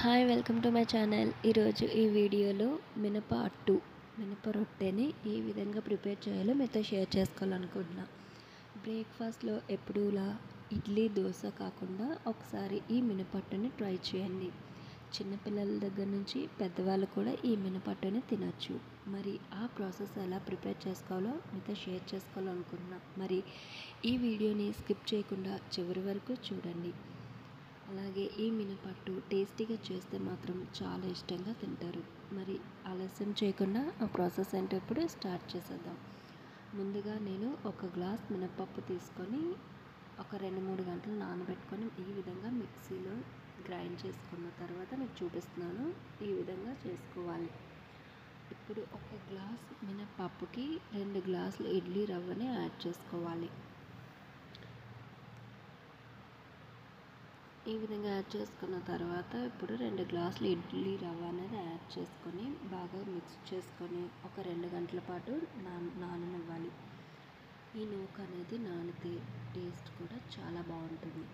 Hi welcome to my channel. ఈరోజు ఈ వీడియోలో మినప రొట్టెని ఏ విధంగా ప్రిపేర్ చేయాలో మీతో షేర్ చేసుకోవాలనుకుంటున్నా. బ్రేక్ఫాస్ట్లో ఎప్పుడూలా ఇడ్లీ దోశ కాకుండా ఒకసారి ఈ మినపట్టుని ట్రై చేయండి. చిన్నపిల్లల దగ్గర నుంచి పెద్దవాళ్ళు కూడా ఈ మినపట్టుని తినచ్చు. మరి ఆ ప్రాసెస్ ఎలా ప్రిపేర్ చేసుకోవాలో మీతో షేర్ చేసుకోవాలనుకుంటున్నా. మరి ఈ వీడియోని స్కిప్ చేయకుండా చివరి వరకు చూడండి. అలాగే ఈ మినపట్టు టేస్టీగా చేస్తే మాత్రం చాలా ఇష్టంగా తింటారు. మరి ఆలస్యం చేయకుండా ఆ ప్రాసెస్ ఏంటో ఇప్పుడు స్టార్ట్ చేసేద్దాం. ముందుగా నేను ఒక గ్లాస్ మినపప్పు తీసుకొని ఒక 2-3 గంటలు నానబెట్టుకొని ఈ విధంగా మిక్సీలో గ్రైండ్ చేసుకున్న తర్వాత మీకు చూపిస్తున్నాను. ఈ విధంగా చేసుకోవాలి. ఇప్పుడు ఒక గ్లాస్ మినపప్పుకి 2 గ్లాసులు ఇడ్లీ రవ్వని యాడ్ చేసుకోవాలి. ఈ విధంగా యాడ్ చేసుకున్న తర్వాత ఇప్పుడు 2 గ్లాసులు ఇడ్లీ రవ్వ అనేది యాడ్ చేసుకొని బాగా మిక్స్ చేసుకొని ఒక 2 గంటల పాటు నాననివ్వాలి. ఈ నూక అనేది నానితే టేస్ట్ కూడా చాలా బాగుంటుంది.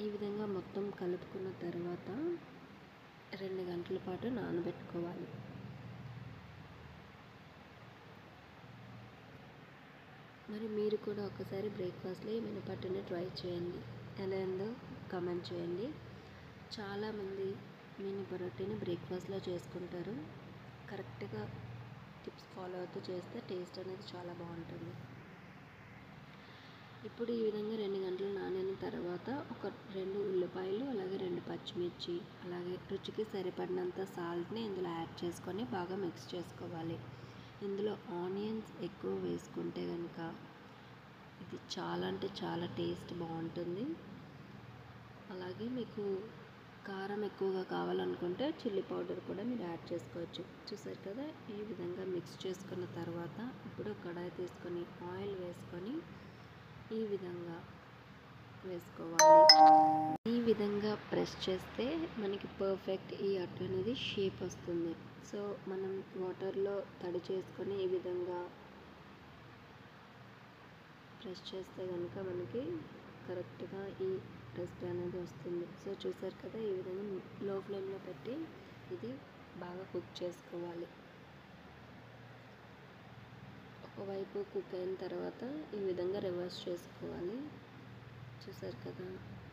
ఈ విధంగా మొత్తం కలుపుకున్న తర్వాత 2 గంటల పాటు నానబెట్టుకోవాలి. మరి మీరు కూడా ఒకసారి బ్రేక్ఫాస్ట్లో ఈ మినపట్టుని ట్రై చేయండి. ఎలా ఉందో కామెంట్ చేయండి. చాలామంది మినప రొట్టెని బ్రేక్ఫాస్ట్లో చేసుకుంటారు. కరెక్ట్గా టిప్స్ ఫాలో అవుతూ చేస్తే టేస్ట్ అనేది చాలా బాగుంటుంది. ఇప్పుడు ఈ విధంగా 2 గంటలు నానిన తర్వాత ఒక 2 ఉల్లిపాయలు అలాగే 2 పచ్చిమిర్చి అలాగే రుచికి సరిపడినంత సాల్ట్ని ఇందులో యాడ్ చేసుకొని బాగా మిక్స్ చేసుకోవాలి. ఇందులో ఆనియన్స్ ఎక్కువ వేసుకుంటే కనుక ఇది చాలా అంటే చాలా టేస్ట్ బాగుంటుంది. అలాగే మీకు కారం ఎక్కువగా కావాలనుకుంటే చిల్లీ పౌడర్ కూడా మీరు యాడ్ చేసుకోవచ్చు. చూసారు కదా, ఈ విధంగా మిక్స్ చేసుకున్న తర్వాత ఇప్పుడు కడాయి తీసుకొని ఆయిల్ వేసుకొని ఈ విధంగా వేసుకోవాలి. ఈ విధంగా ప్రెస్ చేస్తే మనకి పర్ఫెక్ట్ ఈ అట్టు అనేది షేప్ వస్తుంది. సో మనం వాటర్లో తడి చేసుకొని ఈ విధంగా ప్రెస్ చేస్తే కనుక మనకి కరెక్ట్గా ఈ రెసిపీ అనేది వస్తుంది. సో చూసారు కదా, ఈ విధంగా లో ఫ్లేమ్లో పెట్టి ఇది బాగా కుక్ చేసుకోవాలి. ఒకవైపు కుక్ అయిన తర్వాత ఈ విధంగా రివర్స్ చేసుకోవాలి. చూసారు కదా,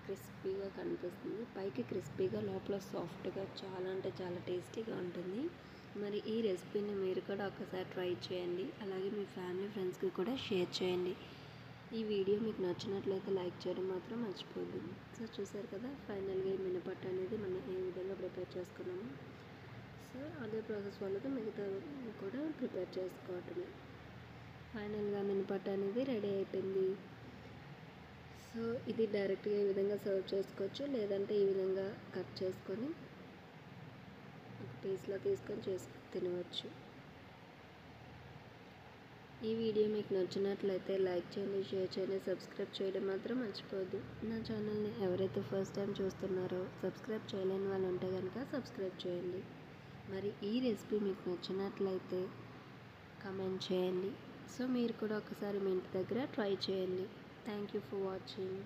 క్రిస్పీగా కనిపిస్తుంది. పైకి క్రిస్పీగా లోపల సాఫ్ట్గా చాలా అంటే చాలా టేస్టీగా ఉంటుంది. మరి ఈ రెసిపీని మీరు కూడా ఒకసారి ట్రై చేయండి. అలాగే మీ ఫ్యామిలీ ఫ్రెండ్స్కి కూడా షేర్ చేయండి. ఈ వీడియో మీకు నచ్చినట్లయితే లైక్ చేయడం మాత్రం మర్చిపోద్దు. సో చూసారు కదా, ఫైనల్గా ఈ మినపట్టు అనేది మనం ఏ విధంగా ప్రిపేర్ చేసుకున్నాము. సో అదే ప్రాసెస్ వాళ్ళతో మిగతా కూడా ప్రిపేర్ చేసుకోవటమే. ఫైనల్గా మినపట్టు అనేది రెడీ అయిపోయింది. సో ఇది డైరెక్ట్గా ఈ విధంగా సర్వ్ చేసుకోవచ్చు, లేదంటే ఈ విధంగా కట్ చేసుకొని ఒక పీస్లో తీసుకొని తినవచ్చు. ఈ వీడియో మీకు నచ్చినట్లయితే లైక్ చేయండి, షేర్ చేయండి, సబ్స్క్రైబ్ చేయడం మాత్రం మర్చిపోవద్దు. నా ఛానల్ని ఎవరైతే ఫస్ట్ టైం చూస్తున్నారో సబ్స్క్రైబ్ చేయలేని వాళ్ళు ఉంటే కనుక సబ్స్క్రైబ్ చేయండి. మరి ఈ రెసిపీ మీకు నచ్చినట్లయితే కామెంట్ చేయండి. సో మీరు కూడా ఒకసారి మీ ఇంటి దగ్గర ట్రై చేయండి. Thank you for watching.